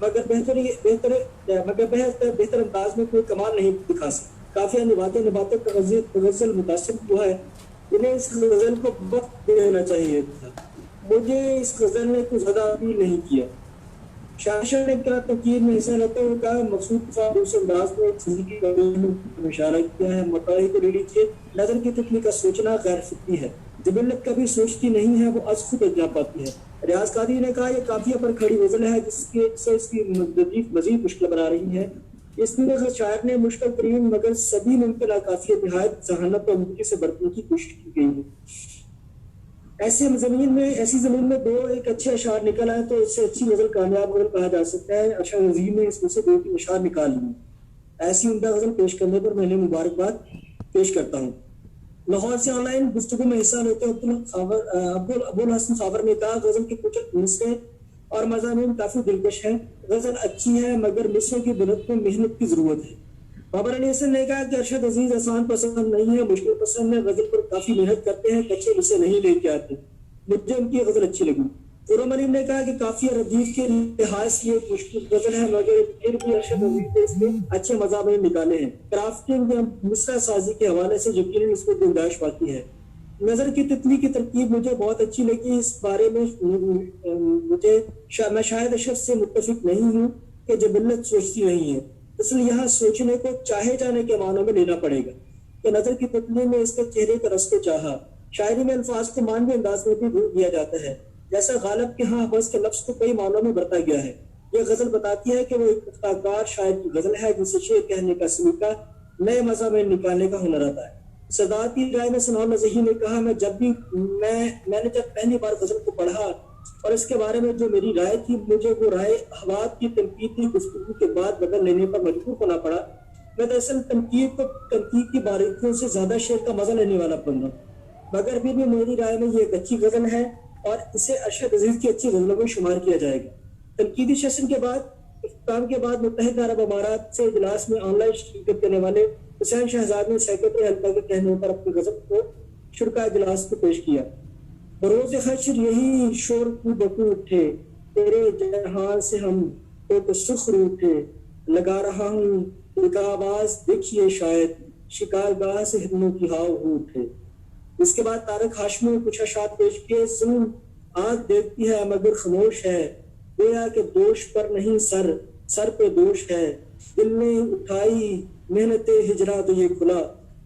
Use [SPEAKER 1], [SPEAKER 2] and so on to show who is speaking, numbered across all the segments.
[SPEAKER 1] मगर बेहतर मगर बेहतर अंदाज में कोई कमाल नहीं दिखा सकते। काफिया निभाते निभाते गजल मुतासिर हुआ है। इन्हें इस गजल को वक्त देना चाहिए था। मुझे इस गजल ने कुछ ज्यादा अपील नहीं किया। शासन ने क्या तकीर में हिस्सा लेते हुए कहा, मकसूद दूसरे अंदाज में जिंदगी इशारा किया है। मुताही को ले लीजिए, नजर की तितली का सोचना गैर फिक्री है, जबिल्लत कभी सोचती नहीं है, वो आज खुद जा पाती है। रियाज कादरी ने कहा, यह काफिया पर खड़ी गजल है जिसके से इसकी मजीद मुश्किल बना रही है। इसमें शायर ने मुश्किल तरीन मगर सभी मुमकिन काफिया निहायत जहानत और मुक्ति से बरतने की कोशिश की गई है। ऐसी जमीन में दो एक अच्छे अशार निकल आए तो इससे अच्छी गजल कामयाब गजल कहा जा सकता है। अशर नजीर ने इसमें से दो तीन अशार निकाल लिए। ऐसी उम्दा गजल पेश करने पर मैंने मुबारकबाद पेश करता हूँ। लाहौर से ऑनलाइन गुफ्तगू में हिस्सा लेते अब्दुल हसन खावर ने कहा, गजल के कुछ मिसरे और मज़ामीन काफी दिलकश है। गजल अच्छी है मगर मिसरों की बुलंद में मेहनत की जरूरत है। बाबर अली हसन ने कहा कि अरशद अजीज आसान पसंद नहीं है, मुश्किल पसंद है। गजल पर काफी मेहनत करते हैं, कच्चे मिसरे नहीं लेके आते। मुझे उनकी गजल अच्छी लगी। खुर्रम अलीम ने कहा कि काफी रदीफ के लिहाज से एक मुश्किल गजल है मगर फिर भी अरशद अजीज ने इसमें अच्छे मज़ामीन निकाले हैं। क्राफ्टिंग या मिसरा साजी के हवाले से यकीनन इसमें गुंजाइश पाती है। नजर की तितली की तरकीब मुझे बहुत अच्छी लगी। इस बारे में मैं शायद अशद से मुत्तफिक नहीं हूँ कि जबिल्लत सोचती नहीं है, इसलिए यहाँ सोचने को चाहे जाने के मानों में लेना पड़ेगा कि नजर की तितली में इसके चेहरे का रस को चाहा। शायरी में अल्फाज को मानवी अंदाज में भी रूप दिया जाता है, जैसा गालिब के यहाँ हवस के लफ्ज को कई मानों में बरता गया है। यह गजल बताती है कि वो एक पुख्ताकार शायर की गजल है जिसे शेर कहने का सलीका नए मजा में निकालने का हुनर आता है। सदाती राय में सनाम नजही ने कहा, मैंने जब पहली बार गजल को पढ़ा और इसके बारे में जो मेरी राय थी, मुझे वो राय हवात की तनकीदी गुफ्तगू के बाद बदल लेने पर मजबूर होना पड़ा। मैं दरअसल तनकीद की बारीकियों से ज्यादा शेर का मजा लेने वाला बंदा, मगर फिर भी मेरी राय में ये एक अच्छी गजल है और इसे अरशद अजीज की अच्छी गजलों में शुमार किया जाएगा। तनकीदी सेशन के बाद इख्तिताम के बाद मुत्तहिदा अरब अमारात से इजलास में ऑनलाइन शिरकत करने वाले हुसैन शहजाद ने सेक्रेटरी हल्का के कहने पर अपनी गजल को शुरा इजलास को पेश किया। बरोज़ हश्र यही शोर कू बकू उठे, तेरे जहां से हम तो सुख रूठे, लगा रहा हूँ एक आवाज देखिए शायद, शिकारगाह से हिरनों की हाव हो उठे। इसके बाद तारक हाशमी ने कुछ अशार पेश किए। सुन आग देखती है मगर खामोश है, गोया के दोष पर नहीं सर पे दोष है। दिल ने उठाई मेहनत हिजरा तो ये खुला,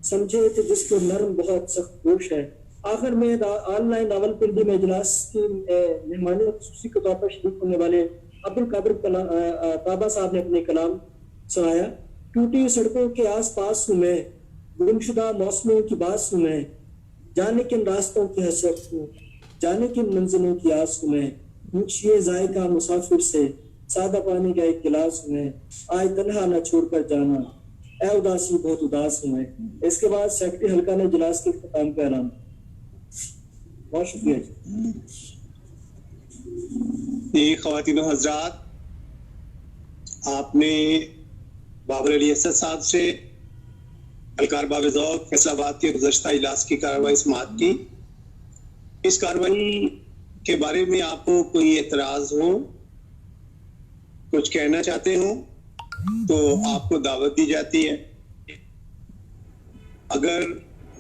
[SPEAKER 1] समझे थे जिसको नर्म बहुत सख्त दोष है। आखिर में ऑनलाइन रावलपिंडी में इजलास की मेहमानी खुसूसी के तौर पर शरीक होने वाले अब्दुल कादिर ताबा साहब ने अपने कलाम सुनाया। टूटी सड़कों के आस पास हूँ मैं, गुमशुदा मौसमों की बात हूँ मैं, जाने किन रास्तों की हसरत हूँ, जाने किन मंजिलों की आस हूँ मैं। पूछिए जायका मुसाफिर से, सादा पानी का एक गिलास हूँ मैं, आए तन्हा न छोड़कर जाना, ए उदासी बहुत उदास हूँ मैं। इसके बाद सेक्रेटरी हल्का ने इजलास के इख्तिताम का ऐलान। बहुत शुक्रिया
[SPEAKER 2] जी। ख़वातीन और हज़रात, आपने बाबर अली असद साहब से अलकार बाब ज़ौक़ फैसलाबाद के गुज़श्ता इजलास की कार्रवाई समाअत की। इस कार्रवाई के बारे में आपको कोई एतराज़ हो, कुछ कहना चाहते हो तो आपको दावत दी जाती है। अगर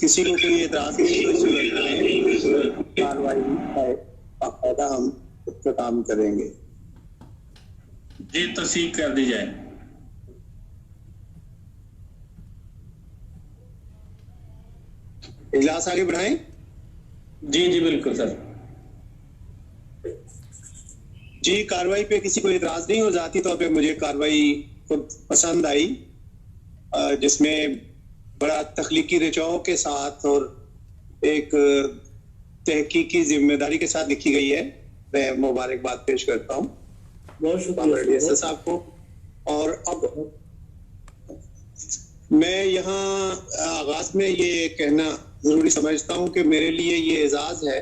[SPEAKER 2] किसी को कोई एतराज़ नहीं तो कार्रवाई बाकायदा हम उसका काम करेंगे।
[SPEAKER 3] जी तस्दीक कर दी जाए।
[SPEAKER 2] इजलास आगे बढ़ाएं।
[SPEAKER 3] जी जी बिल्कुल सर।
[SPEAKER 2] जी, कार्रवाई पे किसी को एतराज नहीं हो, जाती तौर पे मुझे कार्रवाई खुद पसंद आई, जिसमें बड़ा तख्लीकी रिचाव के साथ और एक तहकीकी जिम्मेदारी के साथ लिखी गई है। मैं मुबारकबाद पेश करता हूँ
[SPEAKER 1] बहुत शुक्रिया
[SPEAKER 2] साहब को। और अब मैं यहाँ आगाज में ये कहना जरूरी समझता हूँ कि मेरे लिए ये एजाज है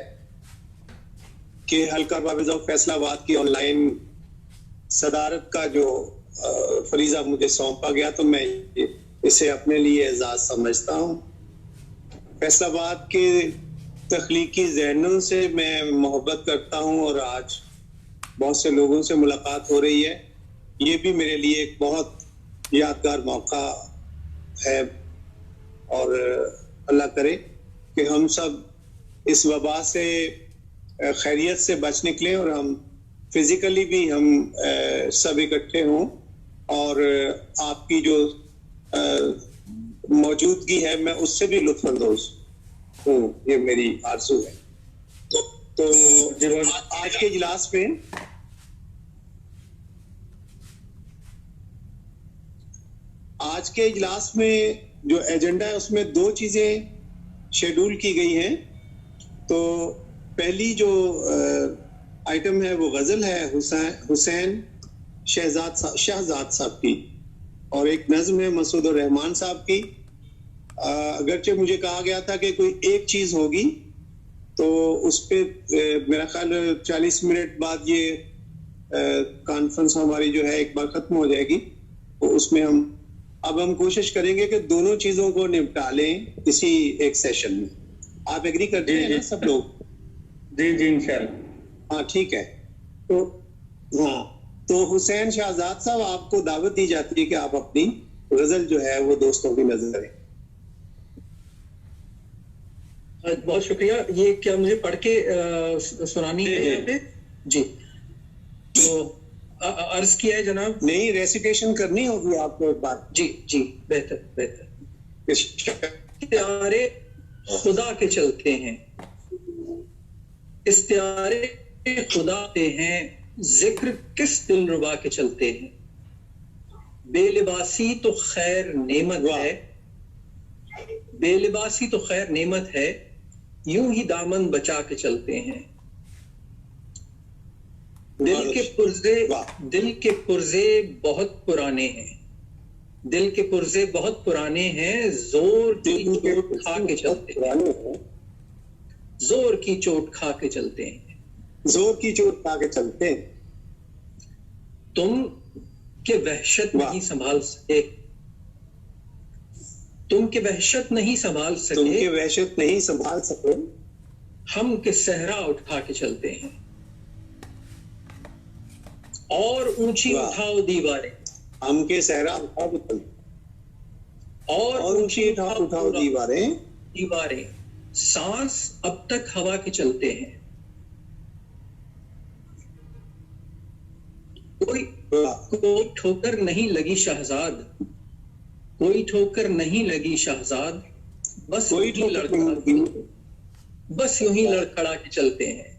[SPEAKER 2] कि हल्का बाब ज़ौक़ फैसलाबाद की ऑनलाइन सदारत का जो फरीजा मुझे सौंपा गया, तो मैं इसे अपने लिए एजाज समझता हूँ। फैसलाबाद के तख्लीकी ज़हनों से मैं मोहब्बत करता हूँ और आज बहुत से लोगों से मुलाकात हो रही है ये भी मेरे लिए एक बहुत यादगार मौका है और अल्लाह करे कि हम सब इस वबा से खैरियत से बच निकले और हम फिजिकली भी हम सब इकट्ठे हों और आपकी जो मौजूदगी है मैं उससे भी लुत्फानंदोज हूँ, ये मेरी आरज़ू है। तो आज के इजलास में जो एजेंडा है उसमें 2 चीजें शेड्यूल की गई हैं। तो पहली जो आइटम है वो गजल है हुसैन शहजाद साहब की और एक नज्म है मसूद रहमान साहब की। अगरचे मुझे कहा गया था कि कोई एक चीज होगी तो उस पे मेरा ख्याल 40 मिनट बाद ये कॉन्फ्रेंस हमारी जो है एक बार खत्म हो जाएगी। तो उसमें अब हम कोशिश करेंगे कि दोनों चीजों को निपटा लें इसी एक सेशन में। आप एग्री करते हैं ना सब लोग?
[SPEAKER 3] जी इंशाल्लाह।
[SPEAKER 2] हाँ ठीक है। तो हाँ, तो हुसैन शहजाद साहब आपको दावत दी जाती है कि आप अपनी गजल जो है वो दोस्तों की नजर करें।
[SPEAKER 1] बहुत शुक्रिया। ये क्या मुझे पढ़ के सुनानी है यहाँ पे? जी, तो अर्ज किया है जनाब।
[SPEAKER 2] नहीं, रेसिटेशन करनी होगी आपको एक बार।
[SPEAKER 1] जी जी, बेहतर। इस्तियारे खुदा के चलते हैं, इस्तियारे खुदा के हैं, जिक्र किस दिलरुबा के चलते हैं। बेलिबासी तो खैर नेमत है, बेलिबासी तो खैर नेमत है, यूं ही दामन बचा के चलते हैं। दिल के पुर्जे बहुत पुराने हैं, दिल के पुर्जे बहुत पुराने हैं, जोर की चोट खा के चलते हैं, जोर की चोट खा के चलते हैं,
[SPEAKER 2] जोर की चोट खा के चलते हैं।
[SPEAKER 1] तुम के वहशत नहीं संभाल सके, तुम के वहशत नहीं संभाल सके,
[SPEAKER 2] तुम के वहशत नहीं संभाल सके,
[SPEAKER 1] हम के सहरा उठा के चलते हैं। और ऊंची उठाओ दीवारें,
[SPEAKER 2] हम के सहरा उठा के चलते, और ऊंची उठाओ दीवारें, सांस
[SPEAKER 1] अब तक हवा के चलते हैं। कोई ठोकर नहीं लगी शहजाद, कोई ठोकर नहीं लगी शहजाद, बस यूं ही लड़खड़ा के चलते हैं।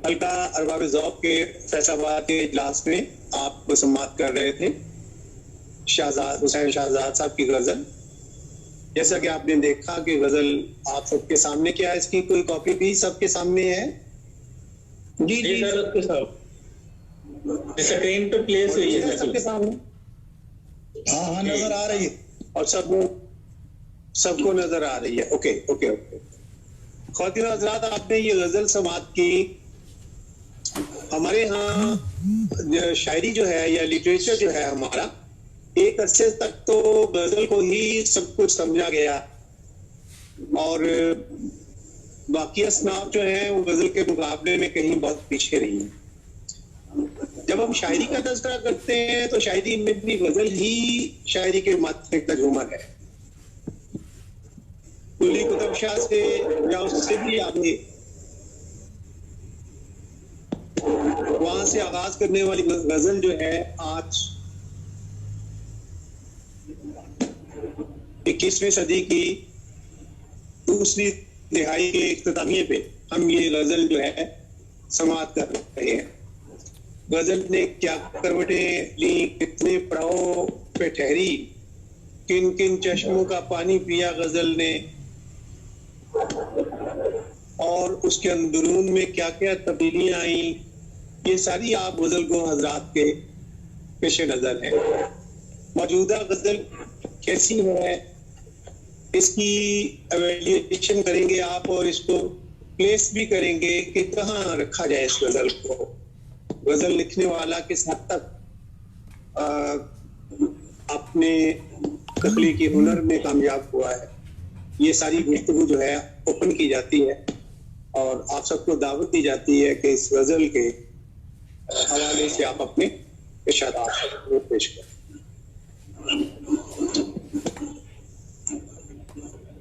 [SPEAKER 2] हल्का अरबाब ज़ौक़ के फैसलाबाद के इजलास में आप समाअत कर रहे थे हुसैन शहजाद साहब की गजल। जैसा कि आपने देखा कि गजल आप सबके सामने, क्या इसकी कोई कॉपी भी सबके सामने है?
[SPEAKER 3] जी सबके सामने स्क्रीन पे प्लेस हुई है
[SPEAKER 2] सबके सामने। हाँ नजर आ रही है और सबको नजर आ रही है। ओके। ख़वातीन हज़रात, आपने ये गजल समाअत की। हमारे यहाँ शायरी जो है या लिटरेचर जो है हमारा, एक अरसे तक तो गजल को ही सब कुछ समझा गया और बाकी असनाफ जो है वो गजल के मुकाबले में कहीं बहुत पीछे रही है। जब हम शायरी का तज़किरा करते हैं तो शायरी में भी गजल ही शायरी के माथे का झूमर है। कुली कुतुब शाह से या उससे भी आगे वहां से आगाज करने वाली गजल जो है आज 21वीं सदी की दूसरी दिहाई के इख्तितामिये पे हम ये गजल जो है समाअत कर रहे हैं। गजल ने क्या करवटें ली, कितने पड़ाव पे ठहरी, किन किन चश्मों का पानी पिया गजल ने, और उसके अंदरून में क्या क्या तब्दीलियां आई, ये सारी आप गजल को हजरात के पेश नजर है। मौजूदा गजल कैसी है इसकी एवेल्यूएशन करेंगे आप और इसको प्लेस भी करेंगे कि कहाँ रखा जाए इस गजल को। गजल लिखने वाला किस हद तक अपने तख्लीकी हुनर में कामयाब हुआ है, ये सारी गुफ्तगू जो है ओपन की जाती है और आप सबको दावत दी जाती है कि इस गजल के हवाले से आप अपने इरशादात पेश करें।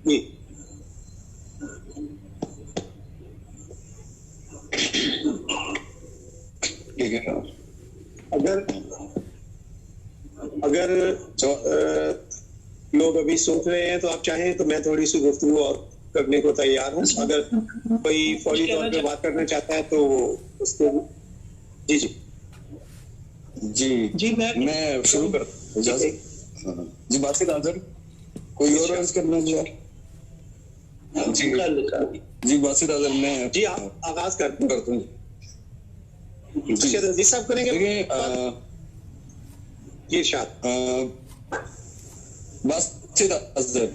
[SPEAKER 2] जी
[SPEAKER 4] ठीक है।
[SPEAKER 2] अगर अगर लोग अभी सोच रहे हैं तो आप चाहें तो मैं थोड़ी सी गुफ्तगू और करने को तैयार हूँ। अगर कोई फौरी तौर पे बात करना चाहता है तो उसको जी जी
[SPEAKER 4] जी
[SPEAKER 3] जी
[SPEAKER 4] मैं शुरू कर इजाजत। हाँ। जी बासित आजर कोई और अर्ज करना चाहे? जी बासित आजर मैं
[SPEAKER 2] जी आप आगाज करते
[SPEAKER 4] हूँ।
[SPEAKER 2] जी साहब करेंगे जी इरशाद।
[SPEAKER 4] बासित आजर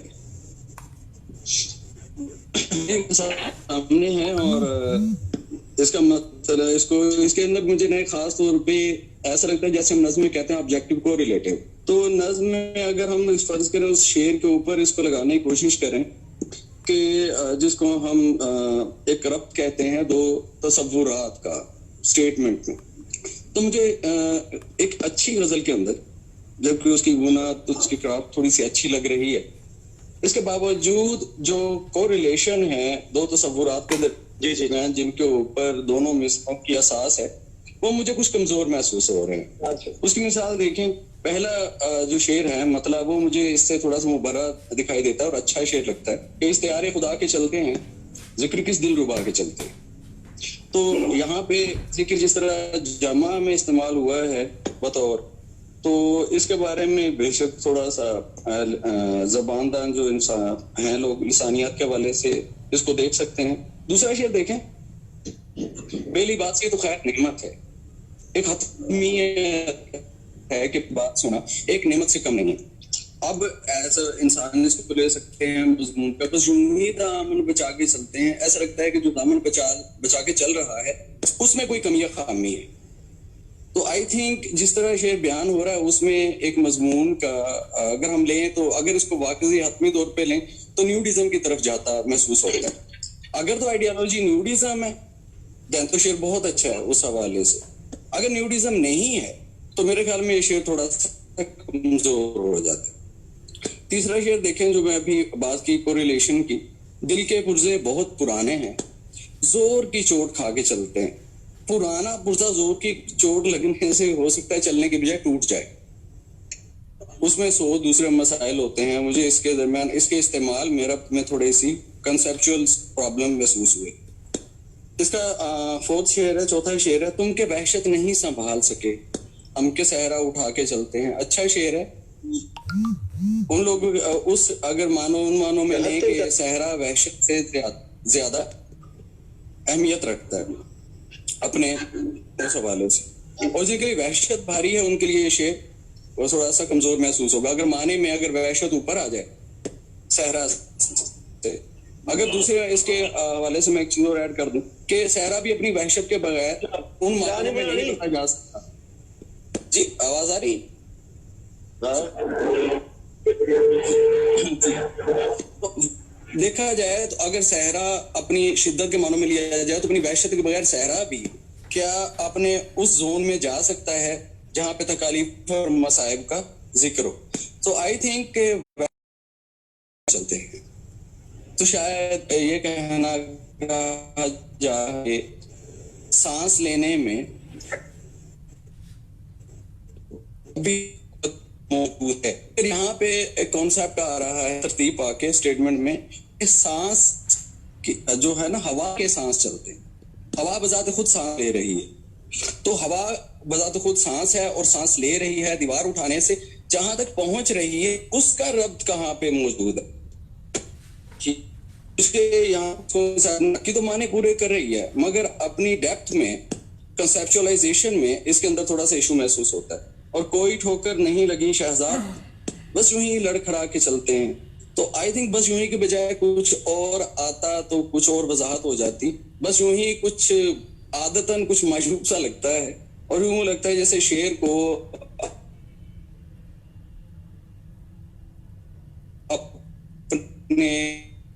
[SPEAKER 4] सामने है और इसका मतलब इसको इसके अंदर मुझे नए खास तौर पे ऐसा लगता है जैसे हम नज्म में कहते हैं ऑब्जेक्टिव को रिलेटिव। तो नज्म में अगर हम फर्ज करें उस शेर के ऊपर इसको लगाने की कोशिश करें कि जिसको हम एक रब्त कहते हैं दो तसव्वुरात का स्टेटमेंट में, तो मुझे एक अच्छी गजल के अंदर जबकि उसकी बुनियाद उसकी क्राफ्ट थोड़ी सी अच्छी लग रही है, इसके बावजूद जो कोरिलेशन है दो तसव्वुरात के अंदर जी जी जिनके ऊपर दोनों मिसलों की असास है वो मुझे कुछ कमजोर महसूस हो रहे हैं। उसकी मिसाल देखें, पहला जो शेर है मतलब वो मुझे इससे थोड़ा सा मुबर्रा दिखाई देता है और अच्छा शेर लगता है कि इख्तियार खुदा के चलते हैं जिक्र किस दिल रुबा के चलते हैं। तो यहाँ पे जिक्र जिस तरह जमा में इस्तेमाल हुआ है बतौर, तो इसके बारे में बेशक थोड़ा सा जबानदान जो इंसान हैं लोग लिसानियात के हवाले से इसको देख सकते हैं। दूसरा शेर देखें, पहली बात से तो खैर नेमत है, एक हतमी है कि बात सुना एक नेमत से कम नहीं है। अब ऐसा इंसान इसको ले सकते हैं मजमून का, बस यूं दामन बचा के चलते हैं, ऐसा लगता है कि जो दामन बचा के चल रहा है उसमें कोई कमी या खामी है। तो आई थिंक जिस तरह शेर बयान हो रहा है उसमें एक मजमून का अगर हम लें तो अगर इसको वाकई हतमी तौर पे लें तो न्यूडिज्म की तरफ जाता महसूस होता है। अगर तो आइडियोलॉजी न्यूडिज्म है देन तो शेर बहुत अच्छा है उस हवाले से। अगर न्यूडिज्म नहीं है तो मेरे ख्याल में ये शेर थोड़ा सा कमजोर हो जाता है। तीसरा शेर देखें जो मैं अभी बात की कोरिलेशन की, दिल के पुर्जे बहुत पुराने हैं जोर की चोट खा के चलते हैं। पुराना पुर्जा जोर की चोट लगने से हो सकता है चलने के बजाय टूट जाए, उसमें 100 दूसरे मसाइल होते हैं। मुझे इसके दरमियान इसके इस्तेमाल में थोड़ी सी कंसेप्चुअल प्रॉब्लम महसूस हुई। इसका फोर्थ शेर है, चौथा शेर है, तुम के वहशत नहीं संभाल सके हम के सहरा उठा के चलते हैं। अच्छा शेर है, उन लोग उस अगर उन मानों में लें कि सहरा वहशत से ज्यादा अहमियत रखता है अपने उस हवाले से, और जिनके लिए वहशत भारी है उनके लिए ये शेर वो थोड़ा सा कमजोर महसूस होगा। अगर माने में अगर वहशत ऊपर आ जाए सहरा से, अगर दूसरे इसके हवाले से मैं एक चीज और ऐड कर दूं कि सहरा भी अपनी वहशत के बगैर उन मानों में नहीं रखा जा सकता। जी आवाज आ रही? देखा जाए तो अगर सहरा अपनी शिद्दत के मानों में लिया जाए तो अपनी वहशत के बगैर सहरा भी क्या अपने उस जोन में जा सकता है जहां पे तकालीफ और मसाइब का जिक्र हो। तो आई थिंक चलते हैं तो शायद ये कहना जाए सांस लेने में भी मौजूद है। फिर यहाँ पे एक कॉन्सेप्ट आ रहा है तरतीब आके स्टेटमेंट में, सांस जो है ना हवा के सांस चलते हैं, हवा बजाते खुद सांस ले रही है, तो हवा बजाते खुद सांस है और सांस ले रही है दीवार उठाने से जहां तक पहुंच रही है उसका रब्त कहाँ पे मौजूद है। उसके यहाँ की तो माने पूरे कर रही है मगर अपनी डेप्थ में कंसेप्चुअलाइजेशन में इसके अंदर थोड़ा सा इशू महसूस होता है। और कोई ठोकर नहीं लगी शहजाद बस यूं ही लड़खड़ा के चलते हैं। तो आई थिंक बस यूं ही के बजाय कुछ और आता तो कुछ और वजाहत हो जाती। बस यूं ही कुछ आदतन कुछ मायूब सा लगता है और यूं लगता है जैसे शेर को अपने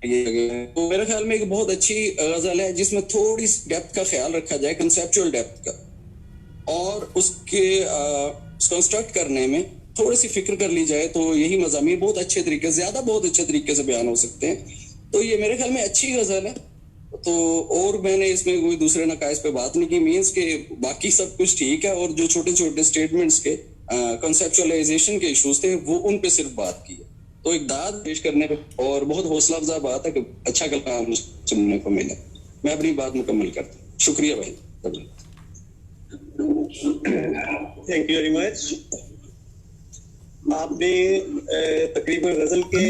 [SPEAKER 4] तो मेरे ख्याल में एक बहुत अच्छी गजल है जिसमें थोड़ी डेप्थ का ख्याल रखा जाए, कंसेप्चुअल डेप्थ का, और उसके कंस्ट्रक्ट करने में थोड़ी सी फिक्र कर ली जाए तो यही मज़ामीन बहुत अच्छे तरीके से, बहुत अच्छे तरीके से बयान हो सकते हैं। तो ये मेरे ख्याल में अच्छी गजल है। तो और मैंने इसमें कोई दूसरे नकाइस पे बात नहीं की, मीन्स के बाकी सब कुछ ठीक है, और जो छोटे छोटे स्टेटमेंट्स के कंसेप्चुअलाइजेशन के इश्यूज थे वो उन पे सिर्फ बात की है। तो एक दाद पेश करने पे और बहुत हौसला अफजा बात है कि अच्छा कलाम सुनने को मिला। मैं अपनी बात मुकम्मल करता हूँ। शुक्रिया भाई।
[SPEAKER 2] Thank you very much. आपने तकरीबन गजल के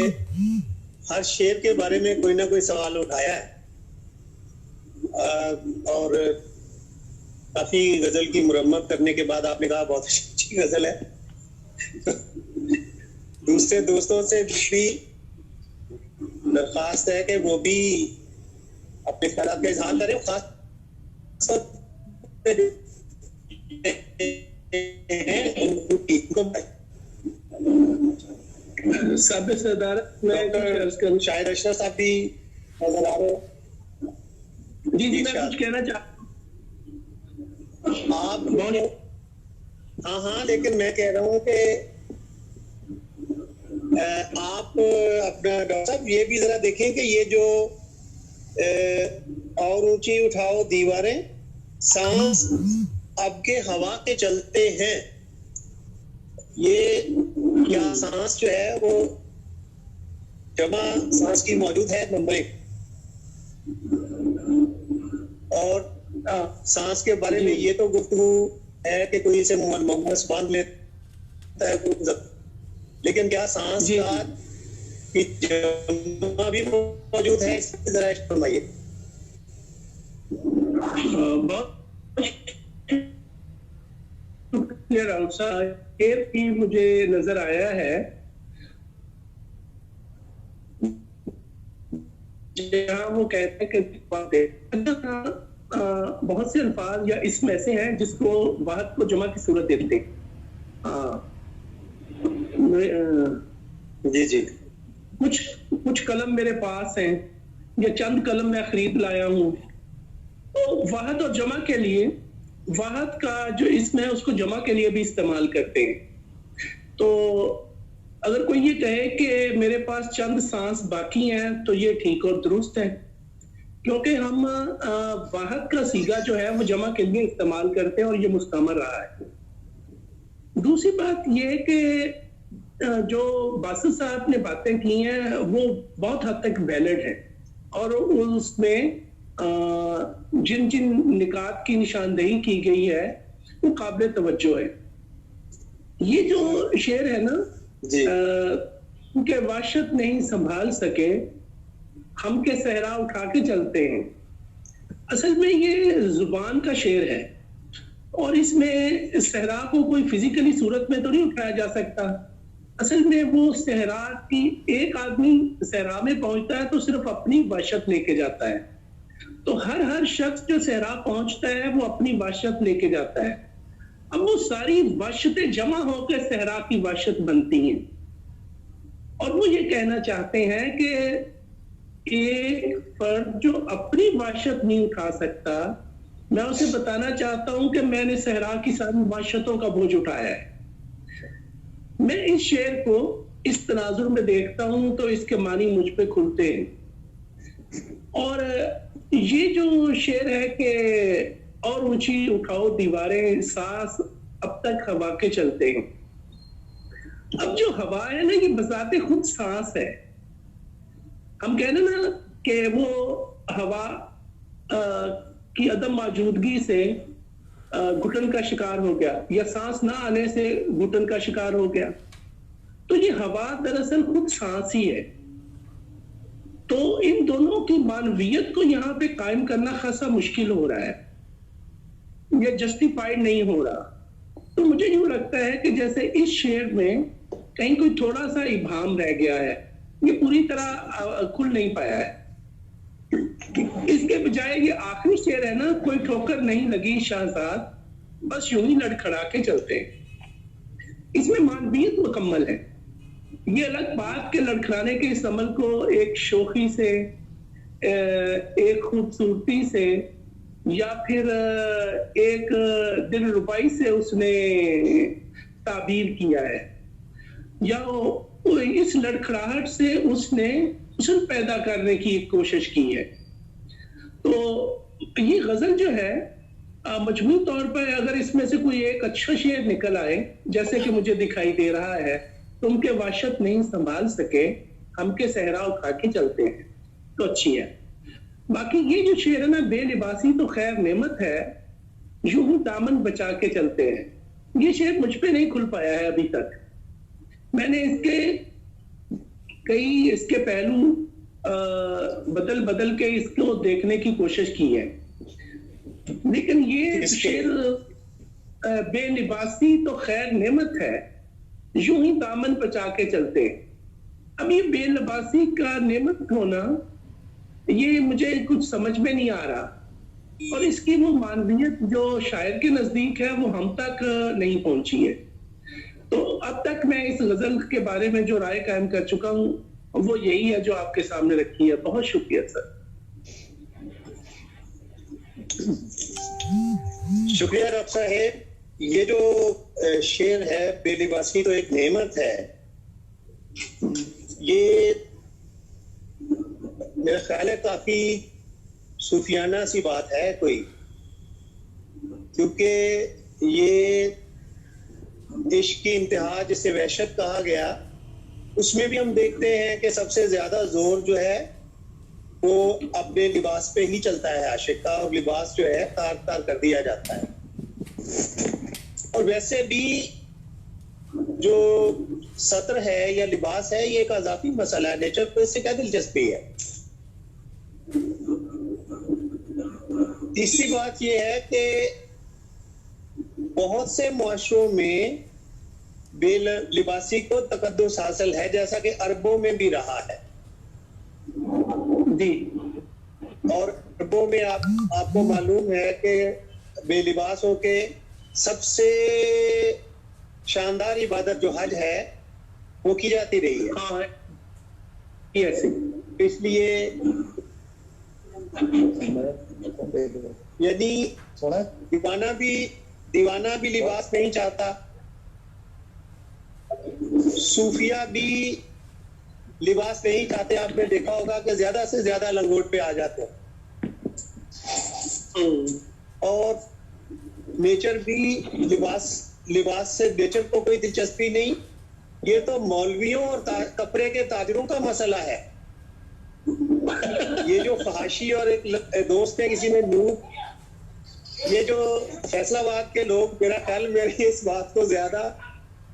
[SPEAKER 2] हर शेर के बारे में कोई ना कोई सवाल उठाया है, और काफी गजल की मुरम्मत करने के बाद आपने कहा बहुत अच्छी गजल है। दूसरे दोस्तों से भी दरख्वास्त है कि वो भी अपने ख्यालात का इजहार करें, खास
[SPEAKER 3] साबिक़ सदारत में
[SPEAKER 2] शायद अशरफ साहब भी नजर आ रहे हैं।
[SPEAKER 3] जी मैं कुछ कहना चाहता हूँ।
[SPEAKER 2] आप हाँ, लेकिन मैं कह रहा हूँ कि आप अपना डॉक्टर साहब ये भी जरा देखें कि ये जो और ऊंची उठाओ दीवारें, सांस अब के हवा के चलते हैं, ये क्या सांस जो है वो जमा सांस की मौजूद है नंबर 1, और सांस के बारे में ये तो गुफ्तगू है कि कोई इसे मोहम्मद बांध लेता है, लेकिन क्या सांस की जमा भी मौजूद है, इसकी जरा फरमाइए।
[SPEAKER 3] शेर की मुझे नजर आया है जहाँ वो कहते हैं कि बहुत से अल्फाज या इसमें ऐसे हैं जिसको वाहद को जमा की सूरत देते हैं।
[SPEAKER 2] जी
[SPEAKER 3] कुछ कलम मेरे पास हैं या चंद कलम मैं खरीद लाया हूँ। तो वाहद और जमा के लिए, वाहद का जो इसम है उसको जमा के लिए भी इस्तेमाल करते हैं। तो अगर कोई ये कहे कि मेरे पास चंद सांस बाकी हैं तो ये ठीक और दुरुस्त है, क्योंकि हम वाहद का सीगा जो है वो जमा के लिए इस्तेमाल करते हैं और ये मुस्तमर रहा है। दूसरी बात ये कि जो बासित साहब ने बातें की हैं वो बहुत हद तक वैलिड है, और उसमें जिन जिन निकात की निशानदेही की गई है वो काबिल तवज्जो है। ये जो शेर है ना के वाशत नहीं संभाल सके हम के सहरा उठा के चलते हैं, असल में ये जुबान का शेर है, और इसमें सहरा को कोई फिजिकली सूरत में तो नहीं उठाया जा सकता। असल में वो सहरा की, एक आदमी सहरा में पहुंचता है तो सिर्फ अपनी वाशत लेके जाता है, तो हर शख्स जो सहरा पहुंचता है वो अपनी वाशत लेके जाता है। अब वो सारी वाशतें जमा होकर सहरा की वाशत बनती हैं, और वो ये कहना चाहते हैं कि एक फर्द जो अपनी वाशत नहीं उठा सकता, मैं उसे बताना चाहता हूं कि मैंने सहरा की सारी वाशतों का बोझ उठाया है। मैं इस शेर को इस तनाजुर में देखता हूं तो इसके मानी मुझ पे खुलते हैं। और ये जो शेर है कि और ऊंची उठाओ दीवारें, सांस अब तक हवा के चलते हैं। अब जो हवा है ना, ये बजाते खुद सांस है। हम कहते ना कि वो हवा की अदम मौजूदगी से घुटन का शिकार हो गया, या सांस ना आने से घुटन का शिकार हो गया, तो ये हवा दरअसल खुद सांस ही है। तो इन दोनों की मानवियत को यहाँ पे कायम करना खासा मुश्किल हो रहा है, ये जस्टिफाइड नहीं हो रहा। तो मुझे यूं लगता है कि जैसे इस शेर में कहीं कोई थोड़ा सा इबाम रह गया है, ये पूरी तरह खुल नहीं पाया है। इसके बजाय ये आखिरी शेर है ना, कोई ठोकर नहीं लगी शाहजाद, बस यूं ही लड़खड़ा के चलते हैं, इसमें मानवीयत मुकम्मल है। ये अलग बात के लड़खड़ाने के इस अमल को एक शोखी से, एक खूबसूरती से, या फिर एक दिल रुबाई से उसने ताबीर किया है, या इस लड़खड़ाहट से उसने हुस्न पैदा करने की कोशिश की है। तो ये गजल जो है मजमूई तौर पर अगर इसमें से कोई एक अच्छा शेर निकल आए, जैसे कि मुझे दिखाई दे रहा है, तुम के वाशत नहीं संभाल सके, हम के सहरा उठा के चलते हैं, तो अच्छी है। बाकी ये जो शेर है ना, बेलिबासी तो खैर नेमत है, यूं ही दामन बचा के चलते हैं, ये शेर मुझ पे नहीं खुल पाया है अभी तक। मैंने इसके पहलू बदल बदल के इसको देखने की कोशिश की है, लेकिन ये शेर बेलिबासी तो खैर नेमत है, यूं ही दामन बचा के चलते हैं। अब ये बेलिबासी का नेमत होना, ये मुझे कुछ समझ में नहीं आ रहा, और इसकी वो मानवीयत जो शायर के नजदीक है वो हम तक नहीं पहुंची है। तो अब तक मैं इस गजल के बारे में जो राय कायम कर चुका हूं वो यही है जो आपके सामने रखी है। बहुत शुक्रिया सर।
[SPEAKER 2] शुक्रिया डॉक्टर साहेब। ये जो शेर है, बेलिबासी तो एक नेमत है, ये मेरा ख्याल है काफी सूफियाना सी बात है कोई, क्योंकि ये इश्क की इंतहा जिसे वहशत कहा गया, उसमें भी हम देखते हैं कि सबसे ज्यादा जोर जो है वो अपने लिबास पे ही चलता है आशिक का, और लिबास जो है तार तार कर दिया जाता है। और वैसे भी जो सत्र है या लिबास है, ये एक अजाफी मसला है, नेचर को इससे क्या दिलचस्पी है। तीसरी बात यह है कि बहुत से मुआशरों में बेलिबासी को तकद्दुस हासिल है, जैसा कि अरबों में भी रहा है
[SPEAKER 3] जी।
[SPEAKER 2] और अरबों में आपको मालूम है कि बेलिबास होके सबसे शानदार इबादत जो हज है वो की जाती रही है।
[SPEAKER 3] हाँ, ऐसे
[SPEAKER 2] इसलिए यदि दीवाना भी लिबास नहीं चाहता, सूफिया भी लिबास नहीं चाहते। आपने देखा होगा कि ज्यादा से ज्यादा लंगोट पे आ जाते हैं, और नेचर भी लिबास से नेचर को कोई दिलचस्पी नहीं। ये तो मौलवियों और कपड़े के ताजरों का मसला है। ये जो फहाशी, और एक दोस्त है किसी ने नूर, ये जो फैसलाबाद के लोग, मेरा ख्याल मेरी इस बात को ज्यादा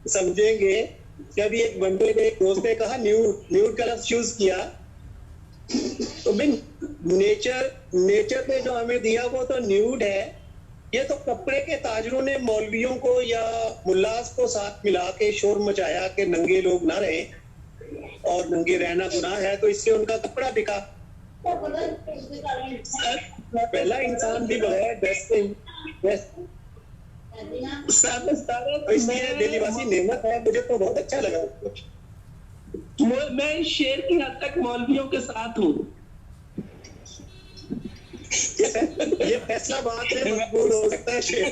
[SPEAKER 2] समझेंगे कि अभी एक बंदे ने, एक दोस्त ने कहा न्यूड का लफ्ज यूज किया, तो बिन नेचर ने जो हमें दिया वो तो न्यूड है। ये तो कपड़े के ताजरों ने मौलवियों को या मुल्लास को साथ मिला के शोर मचाया कि नंगे लोग ना रहे और नंगे रहना गुनाह है, तो इससे उनका कपड़ा बिका। पहला इंसान भी बगैर इसलिए बेलिबासी नेमत है। मुझे तो बहुत अच्छा लगा।
[SPEAKER 3] मैं शेर की हद तक मौलवियों के साथ हूँ।
[SPEAKER 2] ये फैसला बात है, मकबूल हो सकता है शेर।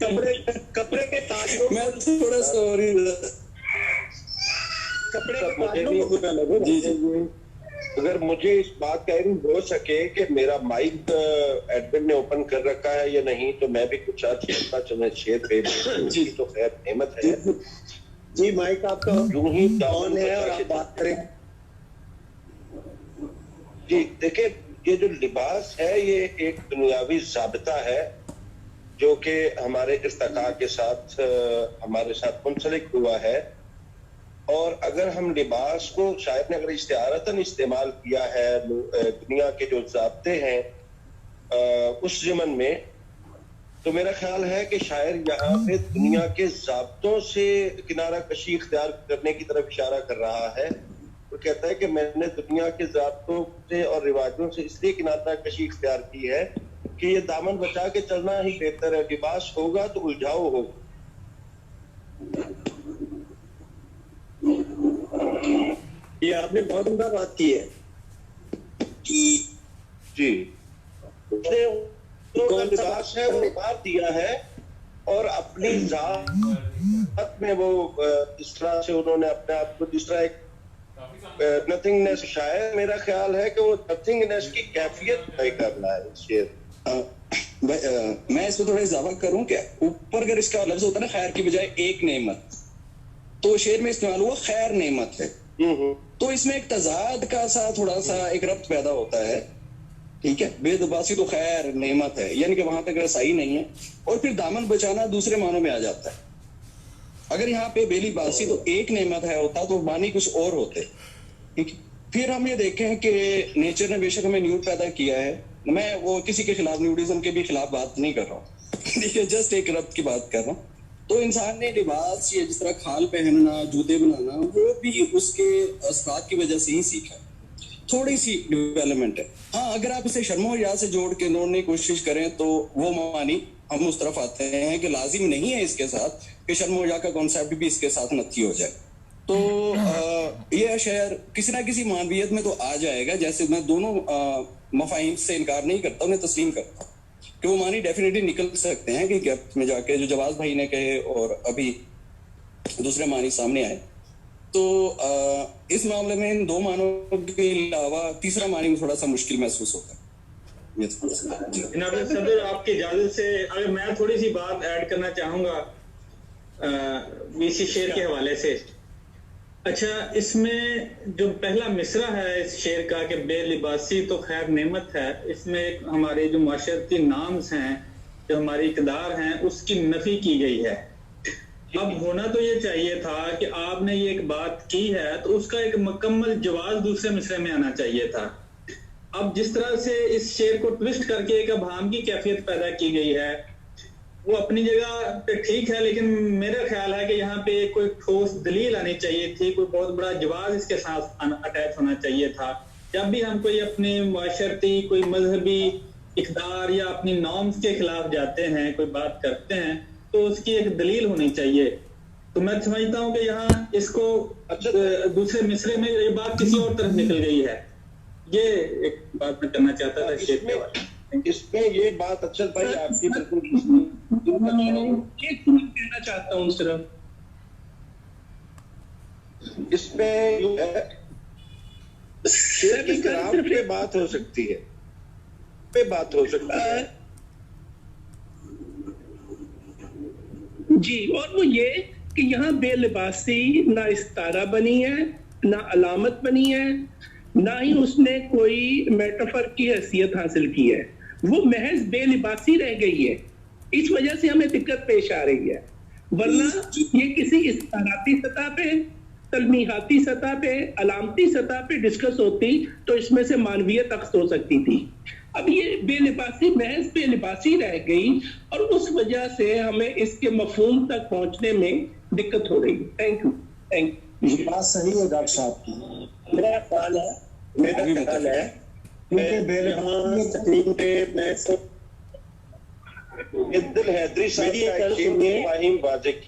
[SPEAKER 2] कपड़े के ताजरों,
[SPEAKER 4] मैं थोड़ा सॉरी,
[SPEAKER 2] कपड़े के ताजरों को बुरा लगे।
[SPEAKER 5] जी। अगर मुझे इस बात का इल्म हो सके कि मेरा माइक एडमिन ने ओपन कर रखा है या नहीं, तो मैं भी कुछ शेर पे जी तो खैर नेमत है।
[SPEAKER 2] जी माइक आपका
[SPEAKER 5] यूं ही
[SPEAKER 2] ऑन है और आप बात करें।
[SPEAKER 5] जी देखिए, ये जो लिबास है ये एक दुनियावी ज़ाबिता है जो कि हमारे इर्तिका के साथ हमारे साथ मुंसलिक हुआ है। और अगर हम लिबास को शायद ने अगर इस्तिआरतन इस्तेमाल किया है दुनिया के जो ज़ाब्ते हैं उस ज़मन में, तो मेरा ख्याल है कि शायर यहाँ पे दुनिया के ज़ाब्तों से किनारा कशी इख्तियार करने की तरफ इशारा कर रहा है। वो कहता है कि मैंने दुनिया के ज़ाब्तों से और रिवाजों से इसलिए किनारा कशी इख्तियार की है कि ये दामन बचा के चलना ही बेहतर है। लिबास होगा तो उलझाओ होगा।
[SPEAKER 1] ये आपने बहुत उम्दा बात की है।
[SPEAKER 5] जी, उसने कौन लिबास है वो उतार दिया है और अपनी जात में वो जिस तरह से उन्होंने अपने आप को जिस तरह एक नथिंगनेस, शायद मेरा ख्याल है कि वो नथिंगनेस की कैफियत तय कर रहा है शेर।
[SPEAKER 4] मैं इसमें थोड़ा इजाफा करूं क्या? ऊपर अगर इसका लफ्ज होता है ना खैर की बजाय एक नेमत, तो शेर में इस्तेमाल हुआ खैर नेमत है। तो इसमें एक तजाद का सा थोड़ा सा एक रब्त पैदा होता है, ठीक है। बेलिबासी तो खैर नेमत है, यानी कि वहां तक रसाई नहीं है, और फिर दामन बचाना दूसरे मानों में आ जाता है। अगर यहाँ पे बेलिबासी तो एक नेमत है होता तो मानी कुछ और होते, ठीक है। फिर हम ये देखें कि नेचर ने बेशक हमें न्यूड पैदा किया है, मैं वो किसी के खिलाफ न्यूडिज्म के भी खिलाफ बात नहीं कर रहा हूँ, ठीक है, जस्ट एक रब्त की बात कर रहा हूँ। तो इंसान ने लिबास या जिस तरह खाल पहनना, जूते बनाना, वो भी उसके उस्ताद की वजह से ही सीखा, थोड़ी सी डेवलपमेंट है। हाँ, अगर आप इसे शर्मो या से जोड़ के जोड़ने की कोशिश करें तो वो मानी हम उस तरफ आते हैं कि लाजिम नहीं है इसके साथ कि शर्मो या का कॉन्सेप्ट भी इसके साथ नथी हो जाए। तो ये शेर किसी ना किसी मानवियत में तो आ जाएगा, जैसे मैं दोनों मफाहिम से इनकार नहीं करता, उन्हें तस्लीम करता हूँ कि वो मानी डेफिनेटली निकल सकते हैं कि गैप में जाके, जो जवाज भाई ने कहे और अभी दूसरे मानी सामने आए। तो इस मामले में इन दो मानों के अलावा तीसरा मानी में थोड़ा सा मुश्किल महसूस होता है।
[SPEAKER 6] जनाब सदर, आपकी इजाजत से अगर मैं थोड़ी सी बात ऐड करना चाहूंगा इसी शेर के हवाले से। अच्छा, इसमें जो पहला मिसरा है इस शेर का कि बेलिबासी तो खैर नेमत है, इसमें हमारे जो माशरती नाम्स हैं, जो हमारी इक़दार हैं, उसकी नफी की गई है। अब होना तो ये चाहिए था कि आपने ये एक बात की है तो उसका एक मुकम्मल जवाब दूसरे मिसरे में आना चाहिए था। अब जिस तरह से इस शेर को ट्विस्ट करके एक अभाम की कैफियत पैदा की गई है, वो अपनी जगह पे ठीक है, लेकिन मेरा ख्याल है कि यहाँ पे कोई ठोस दलील आनी चाहिए थी, कोई बहुत बड़ा जवाब इसके साथ अटैच होना चाहिए था। जब भी हम कोई अपनी माशरती, कोई मजहबी इक़दार या अपनी नॉर्म्स के खिलाफ जाते हैं, कोई बात करते हैं, तो उसकी एक दलील होनी चाहिए। तो मैं समझता हूँ कि यहाँ इसको दूसरे मिसरे में ये बात किसी और तरफ निकल गई है। ये एक बात मैं करना चाहता था शेर के बारे में।
[SPEAKER 5] इसमें ये बात अच्छा भाई आपकी बिल्कुल
[SPEAKER 3] एक कहना चाहता हूँ सिर्फ
[SPEAKER 5] इसमें शेर की खराब पे बात हो सकती है, पे बात हो सकती है
[SPEAKER 3] जी। और वो ये कि यहाँ बेलिबासी ना इस्तारा बनी है, ना अलामत बनी है, ना ही उसने कोई मेटाफर की हैसियत हासिल की है, वो महज बेलिबासी रह गई है। इस वजह से हमें दिक्कत पेश आ रही है, वरना ये किसी इस्ताराती सतह पे, तलमीहाती सतह पे, अलामती सतह पे डिस्कस होती तो इसमें से मानवियत अक्स हो सकती थी। अब ये बेलिबासी महज बेलिबासी रह गई और उस वजह से हमें इसके मफहूम तक पहुंचने में दिक्कत हो रही है। Thank you, thank you.
[SPEAKER 1] ये बात सही है डॉक्टर साहब की। मेरा ख्याल है क्योंकि बेलिबासी पे मैं सब
[SPEAKER 5] इद्दिल हैदरी साहब का एक शेर फाहिम वाजिक।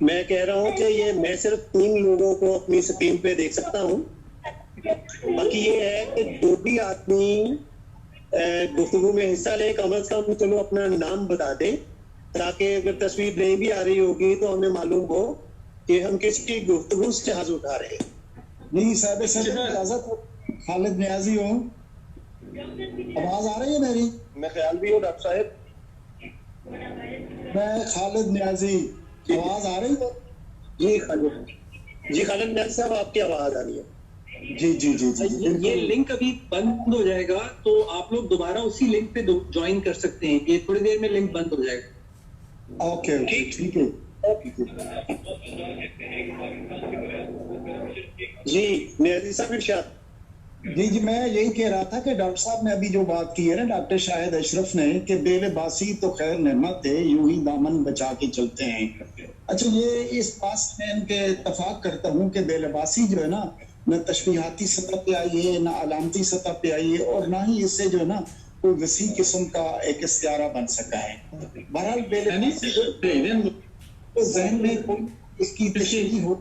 [SPEAKER 1] मैं कह रहा हूँ कि ये मैं सिर्फ 3 लोगों को अपनी स्क्रीन पे देख सकता हूँ, बाकी ये है कि जो भी आदमी गुफ्तगू में हिस्सा ले, कम अज कम चलो अपना नाम बता दे, ताकि अगर तस्वीर नहीं भी आ रही होगी तो हमें मालूम हो कि हम किसकी गुफ्तगू से जहाज उठा रहे हैं।
[SPEAKER 7] नहीं साहब, इजाजत, खालिद न्याजी हूँ, आवाज आ रही है मेरी?
[SPEAKER 5] मैं ख्याल भी हूँ डॉक्टर साहब,
[SPEAKER 7] मैं खालिद न्याजी, आवाज आ रही है?
[SPEAKER 1] जी खालिद न्याजी साहब, आपकी आवाज आ रही है।
[SPEAKER 7] जी जी जी जी।
[SPEAKER 8] ये लिंक अभी बंद हो जाएगा तो आप लोग दोबारा उसी लिंक पे ज्वाइन कर सकते हैं। ये थोड़ी देर में लिंक बंद हो जाएगा।
[SPEAKER 7] ओके, ठीक है।
[SPEAKER 1] जी न्याजी साहब इरशाद।
[SPEAKER 7] जी, मैं यही कह रहा था कि डॉक्टर साहब ने अभी जो बात की है ना, डॉक्टर शाहिद अशरफ ने, कि बेलिबासी तो खैर नेमत है, यूं ही दामन बचा के चलते हैं। अच्छा, ये इस बात से मैं इनके इत्तफाक करता हूँ कि बेलिबासी जो है ना, न तशबीहाती सतह पे आई है, ना अलामती सतह पे आई है, और ना ही इससे जो है ना कोई वसी किस्म का एक इस्तियारा बन सका है। बहरहाल बेलिबासी तो जहन में कोई इसकी तशरीह हो